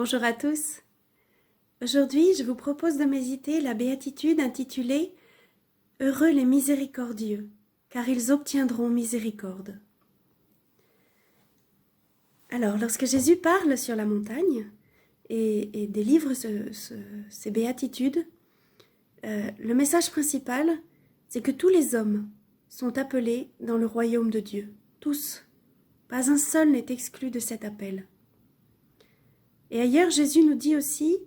Bonjour à tous. Aujourd'hui, je vous propose de méditer la béatitude intitulée « Heureux les miséricordieux, car ils obtiendront miséricorde ». Alors, lorsque Jésus parle sur la montagne et délivre ces béatitudes, le message principal, c'est que tous les hommes sont appelés dans le royaume de Dieu. Tous. Pas un seul n'est exclu de cet appel. Et ailleurs, Jésus nous dit aussi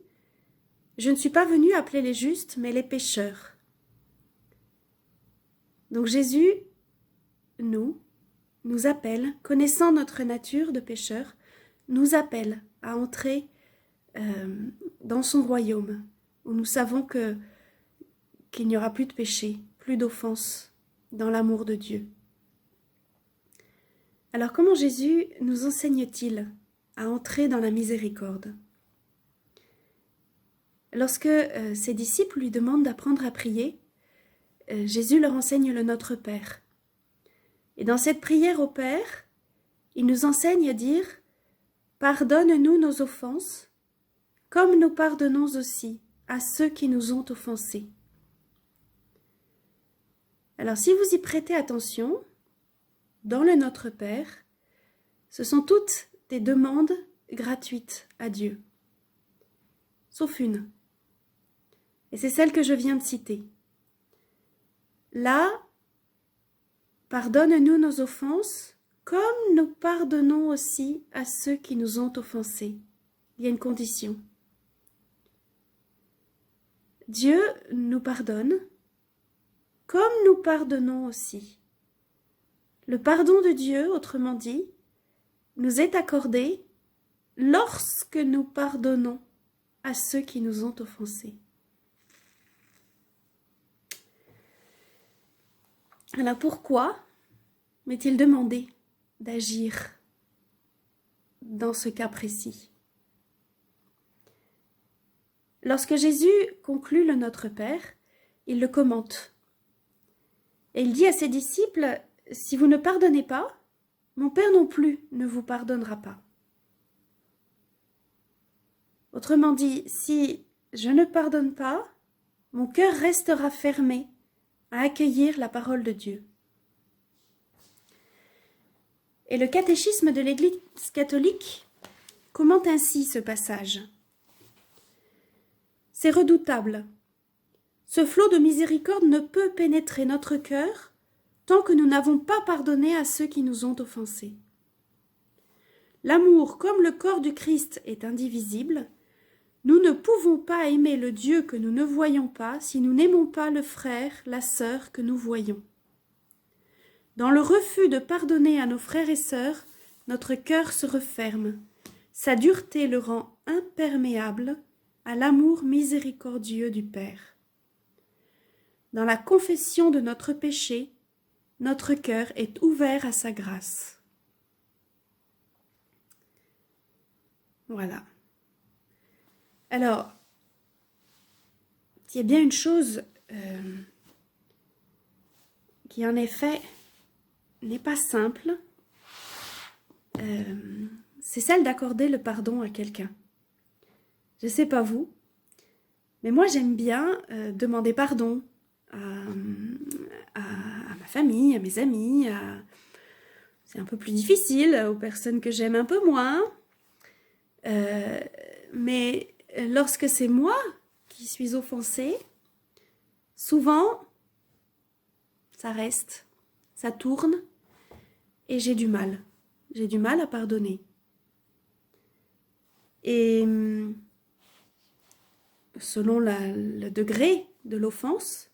« Je ne suis pas venu appeler les justes, mais les pécheurs ». Donc Jésus nous appelle, connaissant notre nature de pécheur, nous appelle à entrer dans son royaume, où nous savons qu'il n'y aura plus de péché, plus d'offense dans l'amour de Dieu. Alors comment Jésus nous enseigne-t-il à entrer dans la miséricorde? Lorsque ses disciples lui demandent d'apprendre à prier, Jésus leur enseigne le Notre Père. Et dans cette prière au Père, il nous enseigne à dire « Pardonne-nous nos offenses, comme nous pardonnons aussi à ceux qui nous ont offensés. » Alors si vous y prêtez attention, dans le Notre Père, ce sont toutes des demandes gratuites à Dieu, sauf une. Et c'est celle que je viens de citer. Là, pardonne-nous nos offenses, comme nous pardonnons aussi à ceux qui nous ont offensés. Il y a une condition. Dieu nous pardonne, comme nous pardonnons aussi. Le pardon de Dieu, autrement dit, nous est accordé lorsque nous pardonnons à ceux qui nous ont offensés. Alors pourquoi m'est-il demandé d'agir dans ce cas précis? Lorsque Jésus conclut le Notre Père, il le commente. Et il dit à ses disciples, « Si vous ne pardonnez pas, mon Père non plus ne vous pardonnera pas. » Autrement dit, si je ne pardonne pas, mon cœur restera fermé à accueillir la parole de Dieu. Et le catéchisme de l'Église catholique commente ainsi ce passage. C'est redoutable. Ce flot de miséricorde ne peut pénétrer notre cœur tant que nous n'avons pas pardonné à ceux qui nous ont offensés. L'amour, comme le corps du Christ, est indivisible. Nous ne pouvons pas aimer le Dieu que nous ne voyons pas si nous n'aimons pas le frère, la sœur que nous voyons. Dans le refus de pardonner à nos frères et sœurs, notre cœur se referme. Sa dureté le rend imperméable à l'amour miséricordieux du Père. Dans la confession de notre péché, notre cœur est ouvert à sa grâce. Voilà. Alors, il y a bien une chose qui en effet n'est pas simple, c'est celle d'accorder le pardon à quelqu'un. Je ne sais pas vous, mais moi j'aime bien demander pardon à ma famille, à mes amis, c'est un peu plus difficile aux personnes que j'aime un peu moins, mais lorsque c'est moi qui suis offensée, souvent, ça reste, ça tourne, et j'ai du mal. J'ai du mal à pardonner. Et selon le degré de l'offense,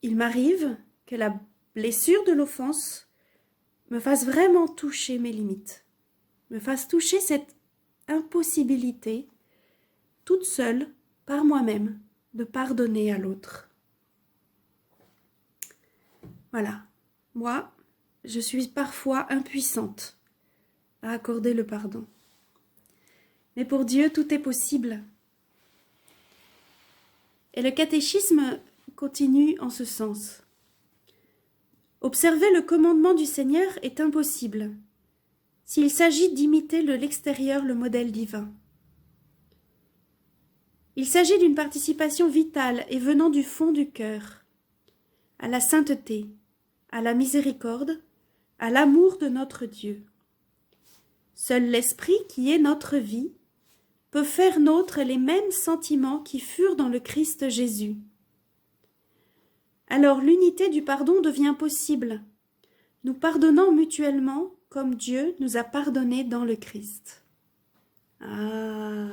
il m'arrive que la blessure de l'offense me fasse vraiment toucher mes limites, me fasse toucher cette impossibilité, toute seule, par moi-même, de pardonner à l'autre. Voilà, moi, je suis parfois impuissante à accorder le pardon. Mais pour Dieu, tout est possible. Et le catéchisme continue en ce sens. Observer le commandement du Seigneur est impossible. s'il s'agit d'imiter l'extérieur, le modèle divin. Il s'agit d'une participation vitale et venant du fond du cœur, à la sainteté, à la miséricorde, à l'amour de notre Dieu. Seul l'Esprit qui est notre vie peut faire nôtre les mêmes sentiments qui furent dans le Christ Jésus. Alors l'unité du pardon devient possible, nous pardonnant mutuellement comme Dieu nous a pardonné dans le Christ. Ah,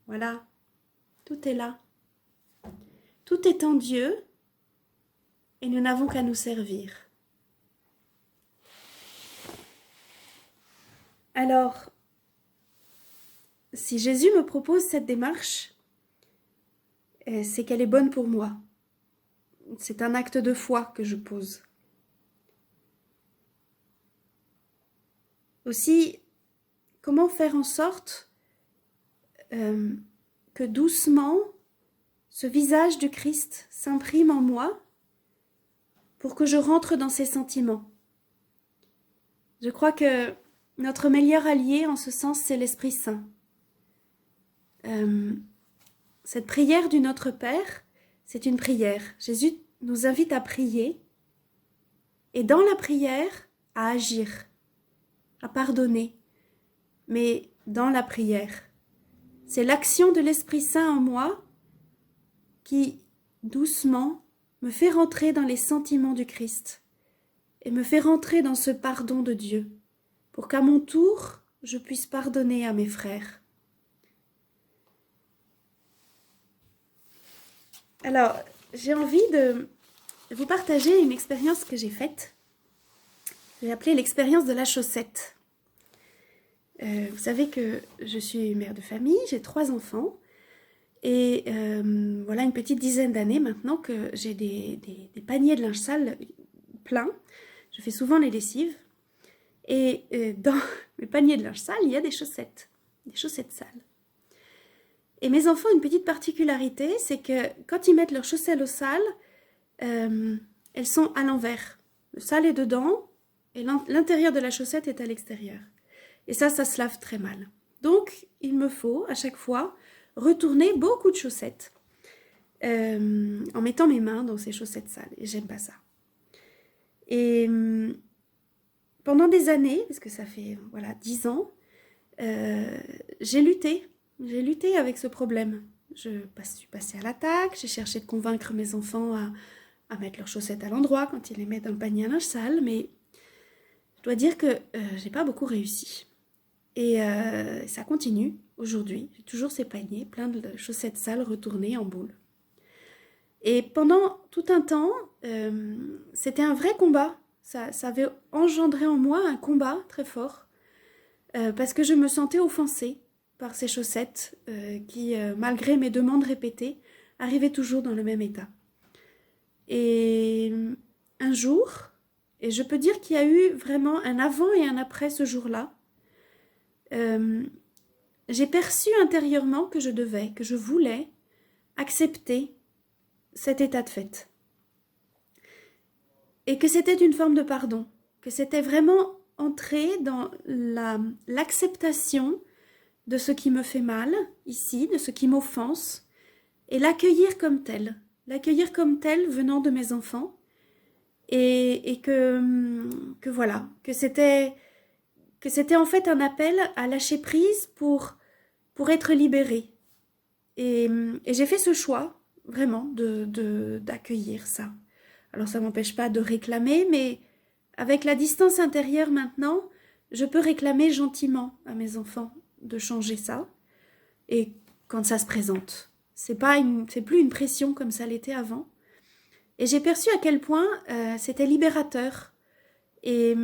voilà, tout est là. Tout est en Dieu et nous n'avons qu'à nous servir. Alors, si Jésus me propose cette démarche, c'est qu'elle est bonne pour moi. C'est un acte de foi que je pose. Aussi, comment faire en sorte que doucement, ce visage du Christ s'imprime en moi pour que je rentre dans ses sentiments. Je crois que notre meilleur allié en ce sens, c'est l'Esprit Saint. Cette prière du Notre Père, c'est une prière. Jésus nous invite à prier et dans la prière, à agir, à pardonner, mais dans la prière. C'est l'action de l'Esprit Saint en moi qui, doucement, me fait rentrer dans les sentiments du Christ et me fait rentrer dans ce pardon de Dieu, pour qu'à mon tour, je puisse pardonner à mes frères. Alors, j'ai envie de vous partager une expérience que j'ai faite. J'ai appelé l'expérience de la chaussette. Vous savez que je suis mère de famille, j'ai 3 enfants. Et voilà une petite dizaine d'années maintenant que j'ai des paniers de linge sale pleins. Je fais souvent les lessives. Et dans mes paniers de linge sale, il y a des chaussettes sales. Et mes enfants ont une petite particularité, c'est que quand ils mettent leurs chaussettes au sale, elles sont à l'envers. Le sale est dedans et l'intérieur de la chaussette est à l'extérieur. Et ça se lave très mal. Donc, il me faut à chaque fois retourner beaucoup de chaussettes en mettant mes mains dans ces chaussettes sales. Et j'aime pas ça. Et pendant des années, parce que ça fait 10 ans, j'ai lutté avec ce problème. Je suis passée à l'attaque, j'ai cherché de convaincre mes enfants à mettre leurs chaussettes à l'endroit quand ils les mettent dans le panier à linge sale, mais je dois dire que j'ai pas beaucoup réussi. Et ça continue aujourd'hui. J'ai toujours ces paniers pleins de chaussettes sales retournées en boule. Et pendant tout un temps, c'était un vrai combat. Ça avait engendré en moi un combat très fort parce que je me sentais offensée par ces chaussettes qui, malgré mes demandes répétées, arrivaient toujours dans le même état. Et un jour, et je peux dire qu'il y a eu vraiment un avant et un après ce jour-là, j'ai perçu intérieurement que je voulais accepter cet état de fait. Et que c'était une forme de pardon, que c'était vraiment entrer dans l'acceptation de ce qui me fait mal, ici, de ce qui m'offense, et l'accueillir comme tel venant de mes enfants, et que voilà, que c'était en fait un appel à lâcher prise pour être libérée. Et j'ai fait ce choix, vraiment, d'accueillir ça. Alors ça ne m'empêche pas de réclamer, mais avec la distance intérieure maintenant, je peux réclamer gentiment à mes enfants de changer ça. Et quand ça se présente, c'est plus une pression comme ça l'était avant. Et j'ai perçu à quel point c'était libérateur. Et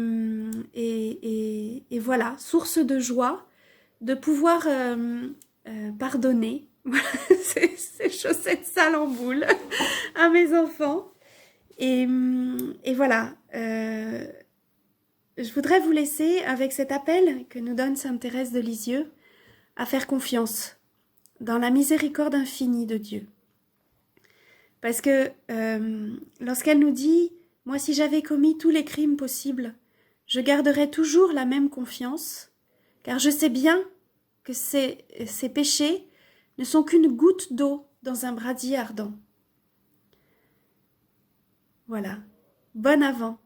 voilà, source de joie, de pouvoir pardonner ces chaussettes sales en boule à mes enfants. Et voilà, je voudrais vous laisser avec cet appel que nous donne Sainte Thérèse de Lisieux à faire confiance dans la miséricorde infinie de Dieu. Parce que lorsqu'elle nous dit « Moi, si j'avais commis tous les crimes possibles, Je garderai toujours la même confiance, car je sais bien que ces péchés ne sont qu'une goutte d'eau dans un brasier ardent. Voilà. Bon avant.